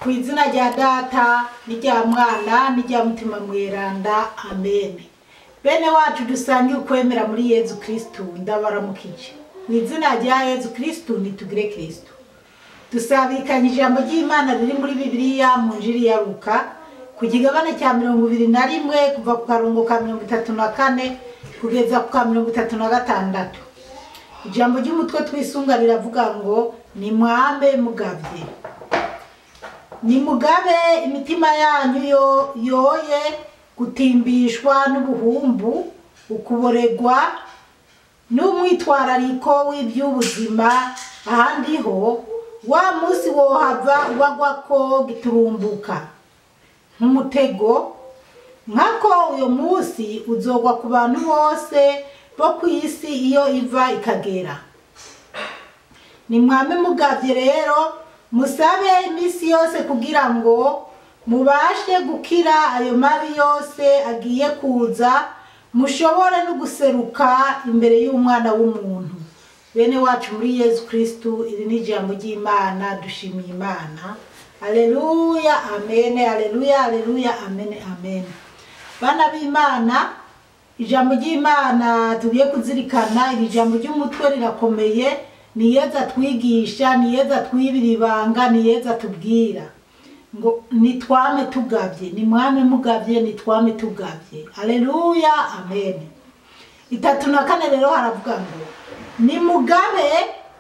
Kw'izina rya data n'irya mwana n'irya mutima mweranda amen. Bene wacu dusangiye ukwemera muri Yezu Kristu ndabaramukije. Mw'izina rya Yezu Kristu nitugire Kristu. Dusabikanye ijambo ry'Imana riri muri Bibiliya mu Njiri ya Luka ku kigabane cya 21 kuva ku karongo ka 34 kugeza ku ka 36. Ijambo ry'umutwe twisunga riravuga ngo ni mwambe mugavye. Ni mugabe imitima yanyu yoye gutimbishwa n'ubuhumbu, ukuboregwa n'umwitwarariko w'iby'ubuzima, ahandi ho wa musi wohava ubagwako giturumbuka nk'umutego, nkako uyo musi uzogwa ku bantu bose bo kw'isi iyo iva ikagera. Ni mwame mugavye rero, musabe imisi yose kugira ngo mubashe gukira ayo mabi yose agiye kuza, mushobore no guseruka imbere y'umwana w'umuntu. Bene wacu muri Yezu Kristu, iri ni ijambo ry'Imana, dushimiye Imana. Aleluya, amen, aleluya, aleluya, amen, amen. Bana b'Imana, ijambo ry'Imana tugiye kuzirikana, iri jambo ry'umutwe rirakomeye, ni Yezu atwigisha, ni Yezu atwibira ibanga, ni Yezu atubwira ngo nitwame tugavye, ni mwame mugavye, nitwame tugavye. Aleluya, amen. 34 rero haravuga ngo ni mugabe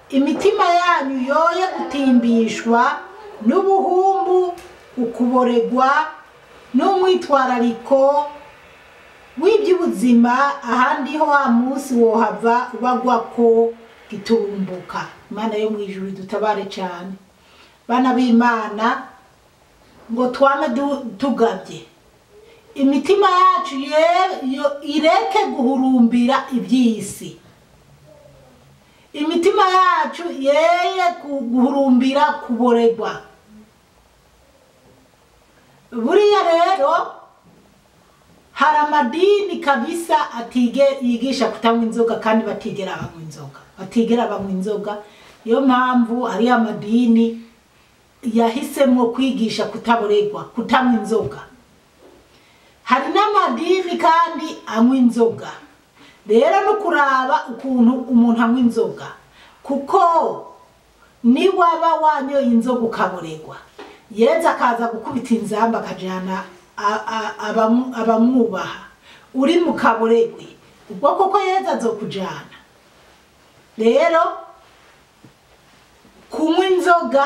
imitima yanyu yoye gutimbishwa n'ubuhumbu, ukuboregwa n'umwitwarariko w'iby'ubuzima, ahandi ho wa musi wohava ubagwako giturumbuka. Imana yo mwijuru dutabare cyane. Bana b'Imana, ngo twame tugavye imitima yacu ireke guhurumbira iby'isi. Imitima yacu yeye guhurumbira kuboregwa. Buriya rero hari amadini kabisa yigisha kutanywa inzoga kandi batigera banywa inzoga. Batigera banywa inzoga. Iyo mpamvu ari amadini yahisemo kwigisha kutaboregwa, kutanywa inzoga. Hari n'amadini kandi anywa inzoga. Rero no kuraba ukuntu umuntu anywa inzoga, kuko ni waba wanyoye inzoga ukaboregwa, Yezu akaza gukubita inzamba akajana abamwubaha, uri mu kaboregwe, ubwo koko Yezu azokujana. Rero kunywa inzoga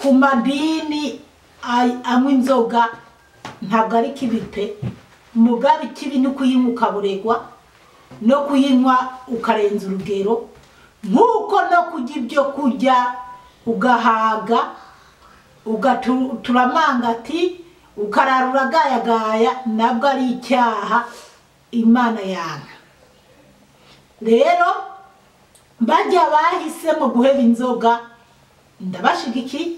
ku madini anywa inzoga ntabwo ari kibi pe. Mugabe kibi ni kuyinywa ukaboregwa, no kuyinywa ukarenza urugero, nk'uko no kurya ibyo kurya ugahaga, ugaturamanga ati ukararura gayagaya, nabwo ari icyaha Imana yanga. Rero bajya bahisemo guheba inzoga, ndabashigikiye.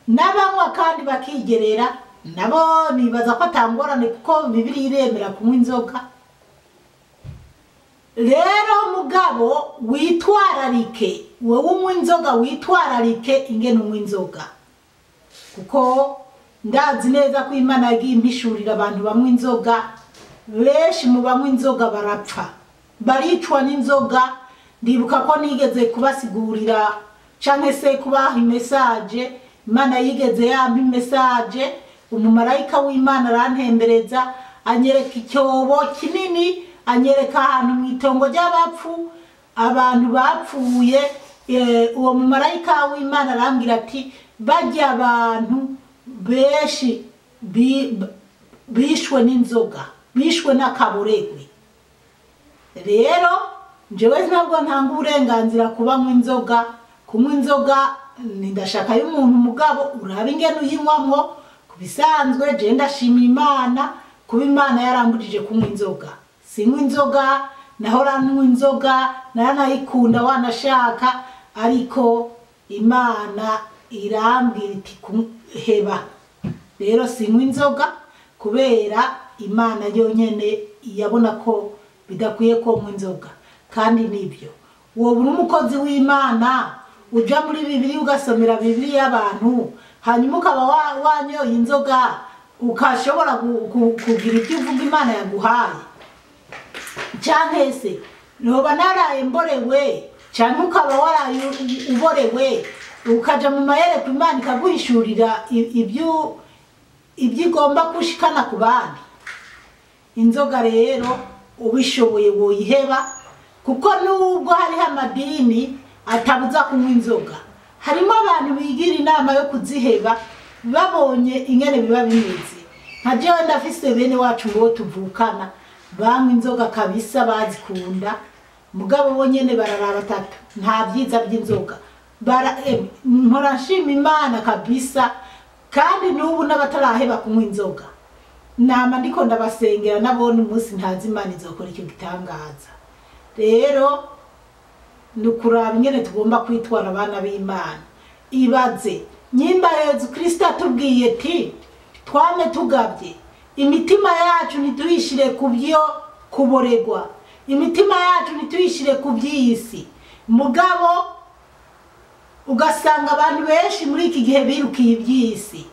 N'abanywa kandi bakigerera, nabo nibaza ko atangorane kuko Bibiliya iremera kunywa inzoga. Rero mugabo witwararike, wowe unywa inzoga witwararike ingene unywa inzoga, kuko ndazi neza ko Imana yagiye impishurira abantu banywa inzoga. Benshi mu banywa inzoga barapfa, baricwa n'inzoga. Ndibuka ko nigeze kubasigurira canke se kubaha message, Imana yigeze yampa message, umumarayika w'Imana arantembereza anyereka icyobo kinini, anyereka ahantu mu itongo ry'abapfu, abantu bapfuye. Uwo mumarayika w'Imana arambwira ati bajya abantu benshi bishwe n'inzoga, bishwe n'akaboregwe. Rero njewe ntabwo ntanga uburenganzira kuba mu inzoga. Kunywa inzoga ndashaka y'umuntu mugabo uraba ingene uyinywamwo. Kubisanzwe je ndashimira Imana kuba Imana yarambujije kunywa inzoga. Sinywa inzoga, nahora nywa inzoga, naranayikunda wanashaka, ariko Imana irambwira iti heba. Rero sinywa inzoga kubera Imana yonyene yabona ko bidakwiye ko nywa inzoga. Kandi nibyo wowe uri umukozi w'Imana uja muri Bibiliya ugasomera Bibiliya abantu hanyuma ukaba wanyoye inzoga ukashobora kugira ibyo uvuga Imana yaguhaye, cyangwa se noba naraye mborewe cyangwa ukaba waraye uborewe ukaja mu mayere ku Imana ikaguhishurira ibyo igomba kushikana ku bandi. Inzoga rero ubishoboye woyiheba, kuko nubwo hariho amadini atabuza kunywa inzoga, harimo abantu bigira inama yo kuziheba babonye ingene biba bimeze. Nka jewe ndafise bene wacu ngo tuvukana banywa inzoga kabisa, bazikunda, mugabo bo nyene bararaba batatu nta byiza by'inzoga. Murashima Imana kabisa, kandi nubu n'abataraheba kunywa inzoga nama ndiko ndabasengera nabone umunsi ntazi Imana izokora icyo gitangaza. Rero nukuraba ingene tugomba kwitwara abana b'Imana. Ibaze nyimba Yesu Kristo atubwiye ati twame tugabye imitima yacu ntituyishire kubyo kuboregwa, imitima yacu ntituyishire kubyisi. Mugabo ugasanga abantu benshi muri iki gihe birukiye ibyisi.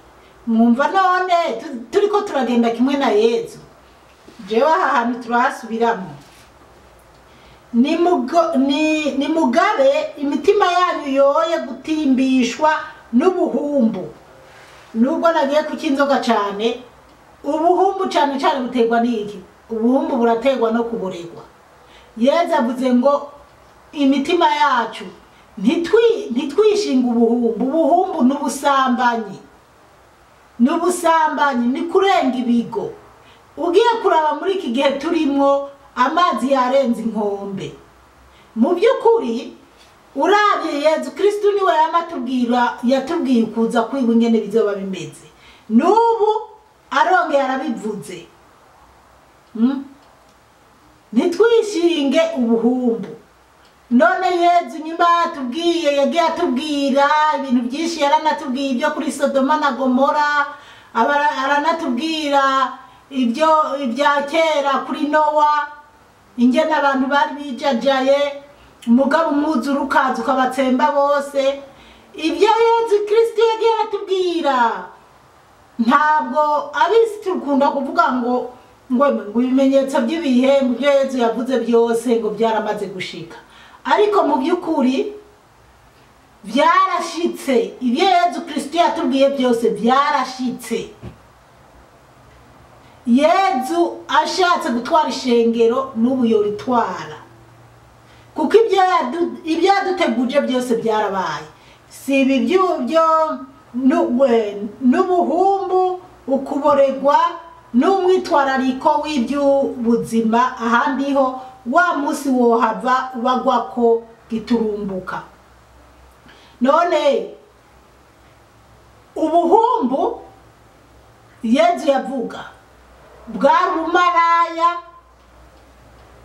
Mwumva none turiko turagenda kimwe na Yesu. Jewe aha hantu turahasubiramo. Ni mugabe imitima yanyu yoye gutimbishwa n'ubuhumbu. Nubwo nagiye kukinzoga cyane, ubuhumbu cyane cyane butegwa n'iki? Ubuhumbu burategwa no kuboregwa. Yesu avuze ngo imitima yacu ntitwishinga ubuhumbu. Ubuhumbu n'ubusambanyi, ni kurenga ibigo. Ugiye kuraba muri iki gihe turimo amazi yarenze inkombe. Mu by'ukuri urabye Yesu Kristo niwe yatubwiye kuza kwiba ingene bizoba bimeze. Nubu arongeye arabivuze. Nitwishinge ubuhumbu. None Yesu nyuma atubwiye, yagiye atubwira ibintu byinshi, yaranatubwiye ibyo kuri Sodoma na Gomora, aranatubwira ibya kera kuri Nowa, ingene abantu bari bijajaye, umugabo umwuzura ukaza ukabatsemba bose. Ibyo Yesu Kristo yagiye atubwira ntabwo abisi turukunda kuvuga ngo ibimenyetso by'ibihe mu byo Yesu yavuze byose ngo byaramaze gushika. Ariko mu by'ukuri byarashitse. Ibyo Yesu Kristo yatubwiye byose byarashitse. Yesu ashatse gutwara ishengero n'ubu yoritwara, kuko ibyo yaduteguje byose byarabaye. Si ibi byo n'ubuhumbu, ukuboregwa n'umwitwarariko w'iby'ubuzima, ahandi ho wa munsi wohava ubagwa ko giturumbuka. None ubuhumbu Yesu yavuga bwari ubumaraya,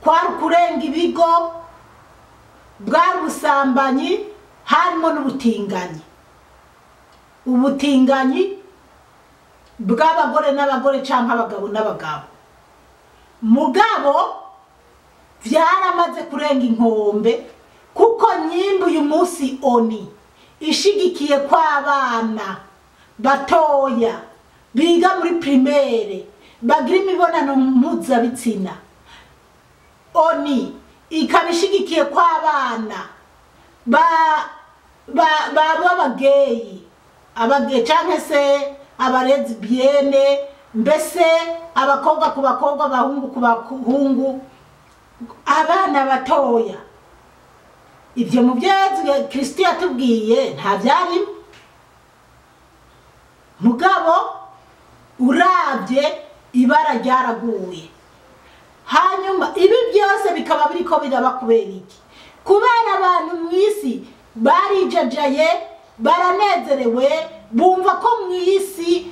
kwari kurenga ibigo, bwari ubusambanyi, harimo n'ubutinganyi. Ubutinganyi bw'abagore n'abagore cyangwa abagabo n'abagabo. Mugabo byaramaze kurenga inkombe, kuko nyimba uyu munsi oni ishigikiye kw'abana batoya biga muri primaire bagira imibonano mpuzabitsina. Oni ikabishigikiye kw'abana b'abageyi, cyangwa se abarezibiyene, mbese abakobwa ku bakobwa, abahungu ku bahungu, abana batoya. Ibyo mu byo Yesu Kristo yatubwiye nta byarimo. Mugabo urabye ibara ryaraguye. Hanyuma ibi byose bikaba biriko biraba kubera iki? Kubera abantu mu isi barijajaye, baranezerewe, bumva ko mu isi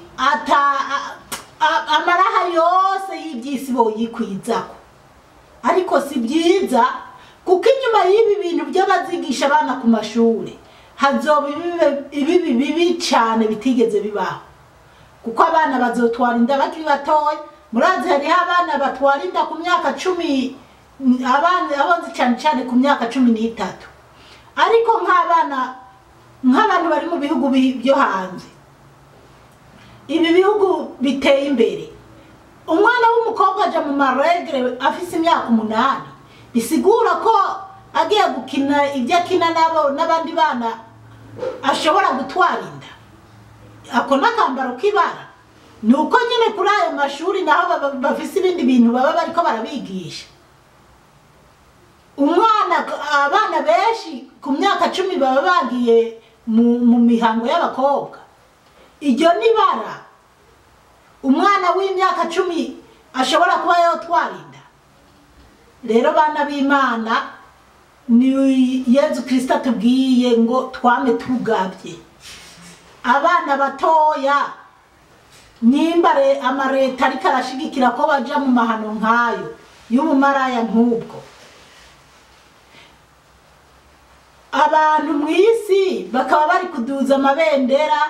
amaraha yose y'ibyisi boyikwizako. Ariko si byiza, kuko inyuma y'ibi bintu by'abazigisha abana ku mashuri hazoba ibibi bibi cyane bitigeze bibaho. Kuko abana bazotwara inda bakiri batoya. Murazi hariho abana batwara inda ku myaka 10, abanzi cyane ku myaka 13. Ariko nk'abantu bari mu bihugu byo hanze ibi bihugu biteye imbere umwana w'umukobwa aja mu maregre afise imyaka 8 bisigura ko agiye gukina ibyo akina n'abandi bana ashobora gutwara inda ako nakambaro kibara nuko nyine kuri ayo mashuri naho bafise ibindi bintu baba bariko barabigisha abana benshi ku myaka 10 baba bagiye mu mihango y'abakobwa iryo nibara umwana w'imyaka 10 ashobora kuba yotwara inda rero bana b'Imana ni Yezu Kristo atubwiye ngo twame tugabye abana batoya nimbare amareta ariko arashigikira ko baja mu mahano nkayo y'ubumaraya nk'ubwo abantu mw'isi bakaba bari kuduza amabendera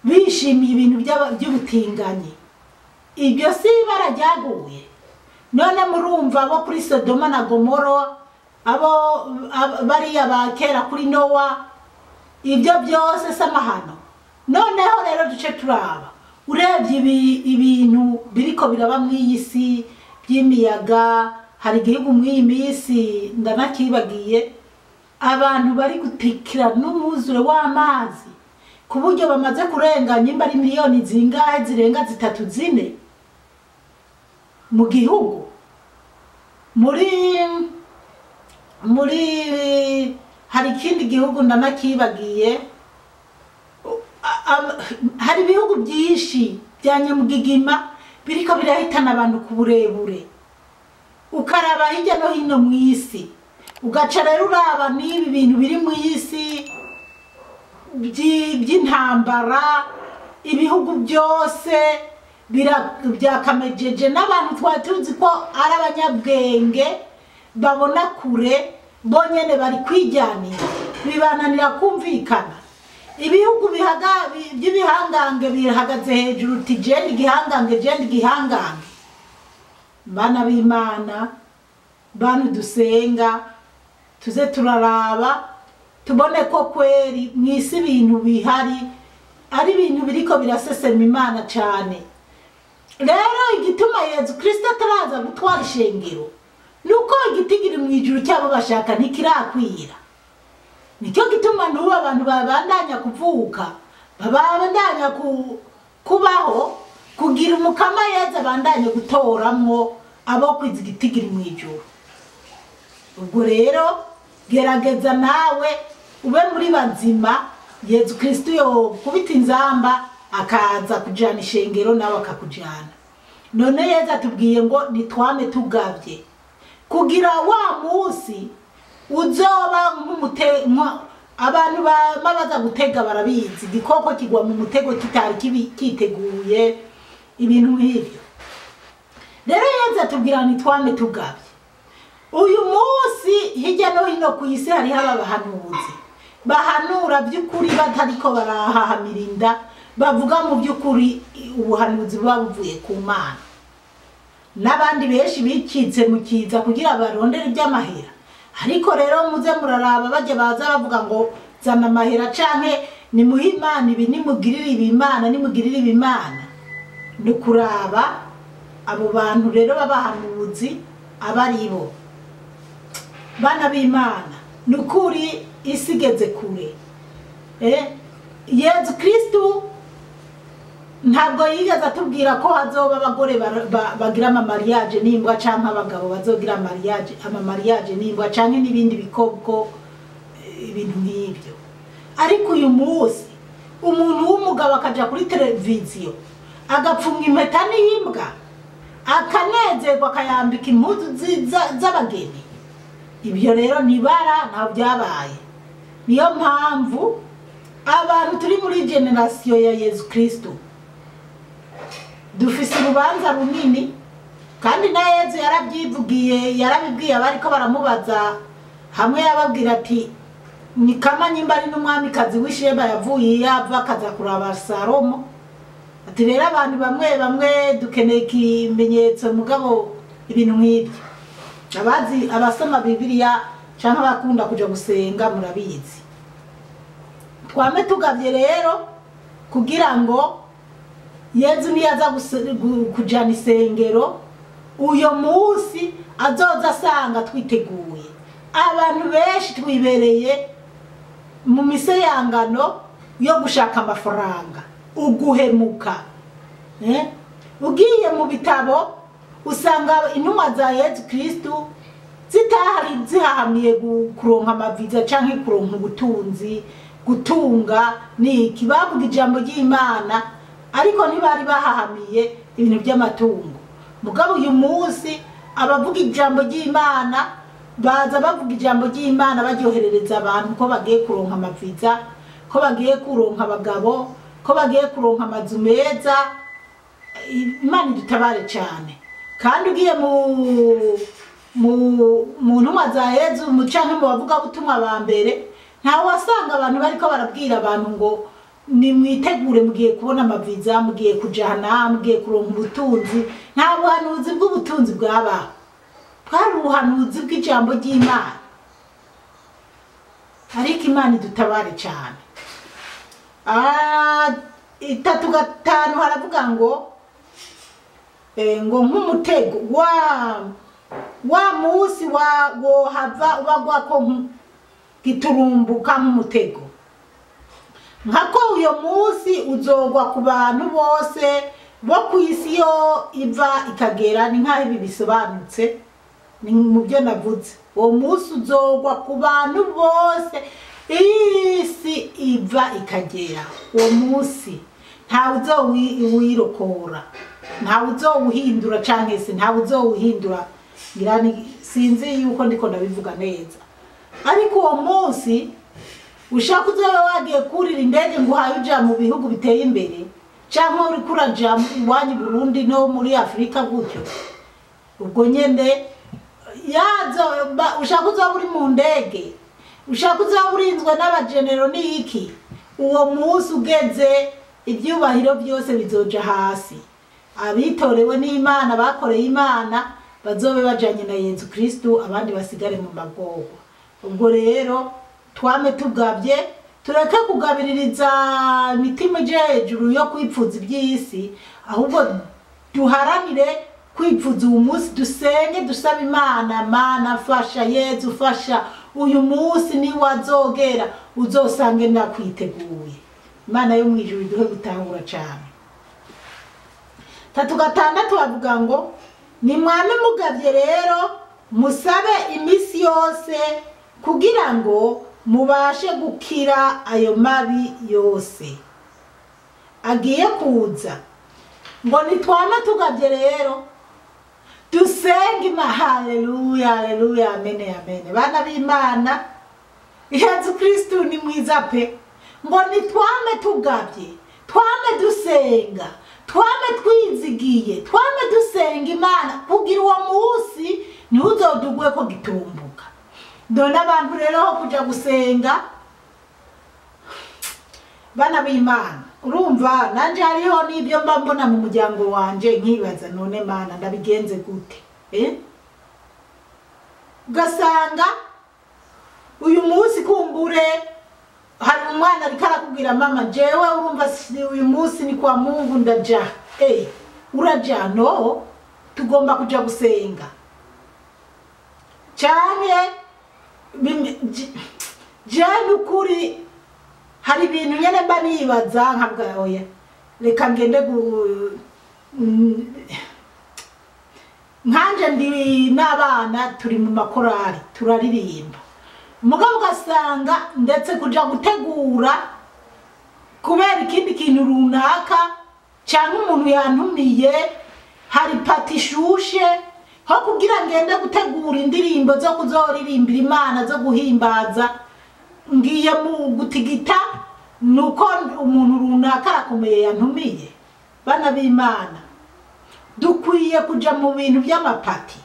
bishimiye ibintu by'ubutinganyi ibyo si barajyaguye none murumva bo kuri Sodoma na Gomoro abo bariya bakera kuri Nowa ibyo byose samahano noneho rero duce turaba urebye ibintu biriko biraba mw'isi by'imiyaga hari igihugu mw'iyi minsi ndanakibagiye abantu bari gutikira n'umuzure w'amazi ku buryo bamaze kurenga nyimba ari miliyoni zingahe zirenga 3-4 mu gihugu muri hari ikindi gihugu ndanakibagiye hari ibihugu byinshi bya nyamugigima biriko birahitana abantu ku burebure ukaraba hirya no hino mw'isi ugaca rero uraba n'ibi bintu biri mw'isi by'intambara ibihugu byose byakamejeje n'abantu twari tuzi ko ari abanyabwenge babona kure bonyene bari kwijyanira bibananira kumvikana ibihugu by'ibihangange bihagaze hejuru uti jendi gihangange bana b'Imana bantu dusenga tuze turaraba tubone ko kweri mw'isi ibintu bihari ari ibintu biriko birasesema Imana cyane rero igituma Yezu Kristo ataraza gutwara ishengero nuko igitigiri mu ijuru cyabo bashaka ntikirakwira nicyo gituma n'ubu abantu babandanya kuvuka babandanya kubaho kugira umukama Yezu abandanye gutoramwo abo kwiza igitigiri mu ijuru ubwo rero gerageza nawe ube muri bazima Yezu Kristo yo kubita inzamba akaza kujana ishengero nawe akakujana none Yezu atubwiye ngo nitwame tugabye kugira wa musi uzoba abantu babaza gutega barabizi igikoko kigwa mu mutego kitari kiteguye ibintu nk'ibyo rero Yezu atubwira nitwame tugabye uyu munsi hirya no hino ku isi hari abahanuzi bahanura by'ukuri batariko barahahamirinda bavuga mu by'ukuri ubuhanuzi buba buvuye ku Mana n'abandi benshi bikitse mu kiza kugira barondere iby'amahera ariko rero muze muraraba baje baza bavuga ngo zana amahera canke ni muhimana ibi nimugirire ibimana nimugirire ibimana nukuraba abo bantu rero babahanuzi abaribo bana b'Imana nukuri isigeze kure Yezu Kristo ntabwo yigeze atubwira ko hazoba abagore bagira amamariage n'imbwa canke abagabo bazogira amamariage n'imbwa canke n'ibindi bikobwo ibintu nk'ibyo ariko uyu munsi umuntu w'umugabo akaja kuri televiziyo agapfunga impeta n'imbwa akanezerwa akayambika impuzu z'abageni ibyo rero nibara ntaho byabaye niyo mpamvu abantu turi muri generation ya Yezu Kristo dufise urubanza runini kandi na Yezu yarabibwiye abariko baramubaza hamwe yababwira ati ni kama nyimba ari n'umwamikazi w'Isheba yavuye yava akaza kuraba Salomo ati rero abantu bamwe dukeneye ikimenyetso mugabo ibintu nk'ibyo abazi abasoma Bibiliya canke bakunda kuja gusenga murabizi twame tugavye rero kugira ngo Yezu niyaza kujana isengero uyo munsi azoza asanga twiteguye. Abantu benshi twibereye mu miseyangano yo gushaka amafaranga, uguhemuka. Ugiye mu bitabo usanga intumwa za Yezu Kristo zitahari zihahamiye kuronka amaviza canke kuronka ubutunzi, gutunga niki, bavuga ijambo ry'Imana ariko ntibari bahahamiye ibintu by'amatungo. Mugabo uyu munsi abavuga ijambo ry'Imana baza bavuga ijambo ry'Imana baryoherereza abantu ko bagiye kuronka amaviza, ko bagiye kuronka abagabo, ko bagiye kuronka amazu meza. Imana idutabare cyane. Kandi ugiye mu ntumwa za Yezu canke mu bavuga butumwa ba mbere, ntawe wasanga abantu bariko barabwira abantu ngo nimwitegure mugiye kubona amaviza, mugiye kujana, mugiye kuronka ubutunzi. Nta buhanuzi bw'ubutunzi bwabaho, bwari ubuhanuzi bw'ijambo ry'Imana. Ariko Imana idutabare cyane. 3:5 haravuga ngo nk'umutego wa musi wohava ubagwako giturumbuka nk'umutego. Nkako uyo musi uzogwa ku bantu bose bo ku isi yo iva ikagera. Ni nkaho ibi bisobanutse ni mu byo navuze. Uwo musi uzogwa ku bantu bose isi iva ikagera. Uwo musi ntawe uzowirokora, ntawe uzowuhindura canke se ntawe uzowuhindura. Sinzi yuko ndiko ndabivuga neza. Ariko uwo musi ushaka uzoba wagiye kurira indege ngo uhaye uja mu bihugu biteye imbere, canke uri kuraja iwanyu Burundi no muri Afrika gutyo, ubwo nyene ushaka uzoba uri mu ndege, ushaka uzoba urinzwe n'abagenero n'iki, uwo musi ugeze ibyubahiro byose bizoja hasi. Abitorewe n'Imana bakoreye Imana bazobe bajanye na Yezu Kristo, abandi basigare mu magogo. Ubwo rero twame tugabye, tureke kugabiririza imitima ije hejuru yo kwipfuza iby'isi, ahubwo duharanire kwipfuza uyu munsi. Dusenge dusaba Imana, Mana fasha, Yezu fasha, uyu munsi ni wazogera uzosange nakwiteguye. Imana yo mu ijuru iduhe gutahura cyane. 3:6 bavuga ngo nimwame mugabye rero musabe imisi yose kugira ngo mubashe gukira ayo mabi yose agiye kuza. Ngo nitwame tugabye rero dusenge. Haleluya, haleluya, amen, amen. Bana b'Imana, Yezu Kristo ni mwiza pe. Ngo nitwame tugabye, twame dusenga, twame twizigiye, twame dusenga Imana kugira uwo munsi ntuzodugwe ko gitumbuka. Dona abantu rero ho kuja gusenga. Bana b'Imana, urumva nanje hariho n'ibyo mba mbona mu muryango wanje nkibaza, none Mana ndabigenze gute? Ugasanga uyu munsi kumbure hari umwana ariko arakubwira mama, jewe urumva uyu munsi ni kwa Mungu ndaja. Uraja? No, tugomba kuja gusenga cyane. Jane ukuri hari ibintu nyene mba nibaza nkabwa oya reka ngende nkanje ndi n'abana turi mu makorari turaririmba, mugabo ugasanga ndetse kuja gutegura kubera ikindi kintu runaka cyangwa umuntu yantumiye hari pati ishushe ho kugira ngende gutegura indirimbo zo kuzoririmbira Imana zo guhimbaza. Ngiye mu gutigita nuko umuntu runaka arakomeye yantumiye. Bana b'Imana, dukwiye kuja mu bintu by'amapati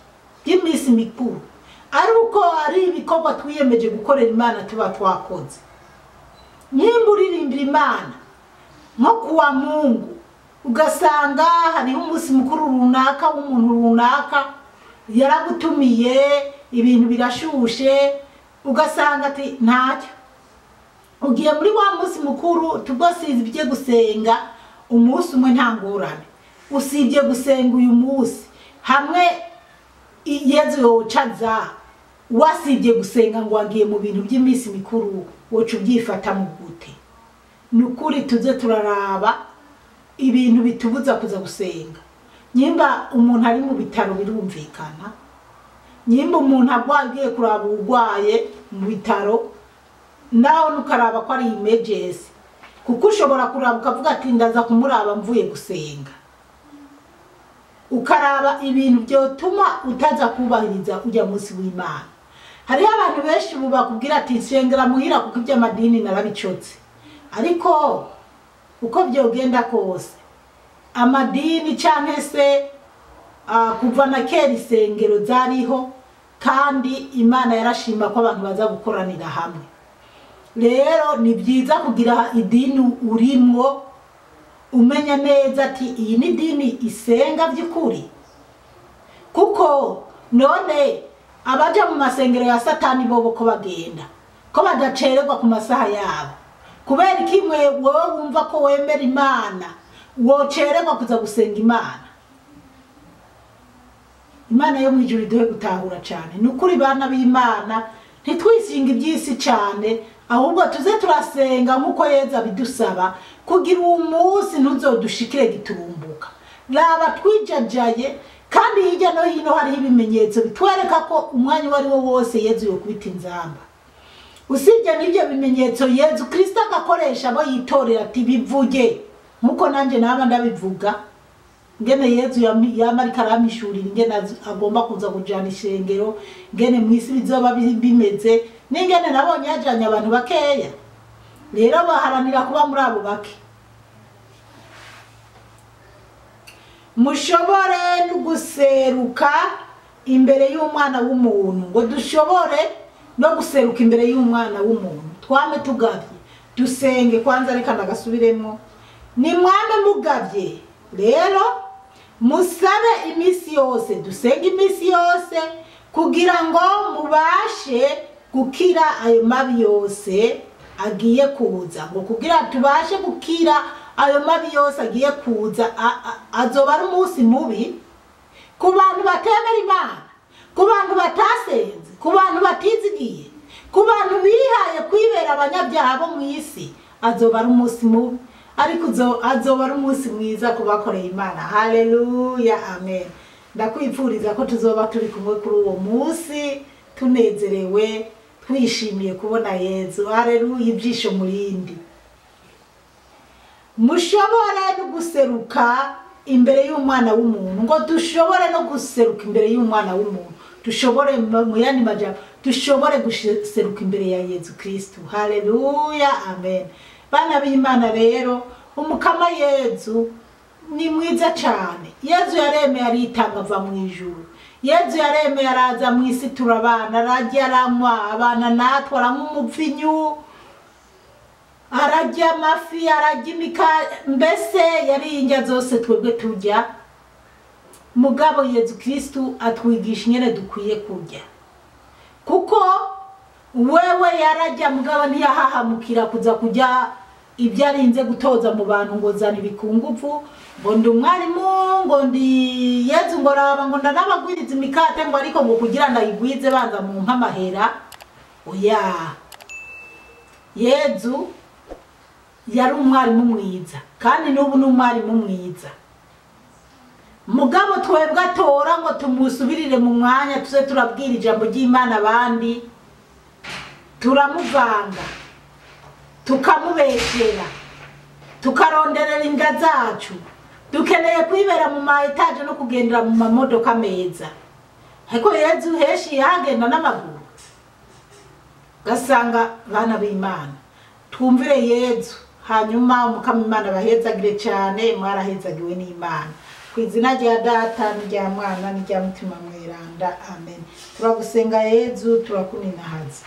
by'imisi mikuru, ari uko ari ibikorwa twiyemeje gukorera Imana tuba twakoze. Nyimba uririmbira Imana nko kuwa Mungu, ugasanga hariho umunsi mukuru runaka w'umuntu runaka yaragutumiye, ibintu birashushe, ugasanga ati ntacyo. Ugiye muri wa munsi mukuru tugosize ibye gusenga, umunsi umwe nta ngorane, usibye gusenga uyu munsi hamwe Yezu yocaza wasibye gusenga ngo wagiye mu bintu by'iminsi mikuru wocu byifata mu gute. Nukuri tuze turaraba ibintu bitubuza kuza gusenga. Nyimba umuntu ari mu bitaro birumvikana, nyimba umuntu agwagiye kuraba urwaye mu bitaro naho nukaraba ko ari emergency, kuko ushobora kuraba ukavuga ati ndaza kumuraba mvuye gusenga, ukaraba ibintu byotuma utaza kubahiriza ujya munsi w'Imana. Hari abantu benshi bakubwira ati nsengera muhira kuko iby'amadini narabicotse, ariko uko byogenda kose amadini canke se kuva na kera isengero zariho, kandi Imana yarashima ko abantu baza gukoranira hamwe. Rero ni byiza kugira idini urimwo umenya neza ati iyi ni dini isenga by'ukuri, kuko none abaja mu masengero ya Satani bobo ko bagenda ko badacererwa ku masaha yabo, kubera kimwe wowe wumva ko wemera Imana wocererwa kuza gusenga Imana. Imana yo mwijuru iduhe gutahura cyane. Nukuri bana b'Imana ntitwisinga ibyisi cyane, ahubwo tuze turasenga nkuko Yezu bidusaba kugira umunsi ntuzodushikire giturumbuka. Raba twijajaye, kandi hirya no hino hari ibimenyetso bitwereka ko umwanya wari wo wose Yezu yokubita inzamba. Usibye n'ibyo bimenyetso Yezu Kristo agakoresha abo yitorera ati bivuge, nkuko nanje naba ndabivuga ngene Yezu yamari karamishurira ingene agomba kuza kujana ishengero, ngene mwisi bizoba bimeze, n'ingene nabonye yajanye abantu bakeya. Rero baharanira kuba muri abo bake. Mushobore no guseruka imbere y'umwana w'umuntu, ngo dushobore no guseruka imbere y'umwana w'umuntu. Twame tugavye dusenge kwanza, reka ndagasubiremo. Ni mwame mugavye rero musabe imisi yose, dusenge imisi yose kugira ngo mubashe gukira ayo mabi yose agiye kuza. Ngo kugira tubashe gukira ayo mabi yose agiye kuza, azoba ari umunsi mubi ku bantu batemera Imana, ku bantu batasenze, ku bantu batizigiye, ku bantu bihaye kwibera abanyabyaha bo mu isi. Azoba ari umunsi mubi, ariko azoba ari umunsi mwiza kubakoreye Imana. Haleluya, amen. Ndakwifuriza ko tuzoba turi kumwe kuri uwo munsi tunezerewe, twishimiye kubona Yezu. Haleluya, ibyisho murindi. Mushobore no guseruka imbere y'umwana w'umuntu, ngo dushobore no guseruka imbere y'umwana w'umuntu, dushobore mu yandi majambo dushobore guseruka imbere ya Yezu Kristo. Haleluya, amen. Bana b'Imana rero umukama Yezu ni mwiza cyane. Yezu yaremeye aritanga ava mu ijuru. Yezu yaremeye araza mu isi turabana, arajya aranywa abana natwe, aranywa umuvinyu, arajya amafi, arajya mbese yari indya zose twebwe turya. Mugabo Yezu Kristo atwigisha ingene dukwiye kurya, kuko wewe yarajya mugabo ntiyahahamukira kuza kujya ibyo arinze gutoza mu bantu ngo zana ibikungufu, ngo ndi umwarimu, ngo ndi Yezu, ngo raba ngo ndanabagwiriza imikate, ngo ariko ngo kugira ndayigwize banza mu mpamahera. Oya, Yezu yari umwarimu mwiza, kandi n'ubu ni umwarimu mwiza. Mugabo twebwe atora ngo tumusubirire mu mwanya tuze turabwira ijambo ry'Imana abandi, turamuvanga, tukamubeshera, tukaronderera inda zacu, dukeneye kwibera mu ma etaje no kugendera mu mamodoka meza. Ariko Yezu heshi yagenda n'amaguru. Gasanga bana b'Imana twumvire Yezu, hanyuma umukama Imana bahezagire cyane. Mwarahezagiwe n'Imana. Kwizina rya Data n'irya Mwana n'irya Mutima Mweranda, amen. Turagusenga Yezu, turakuninahaza.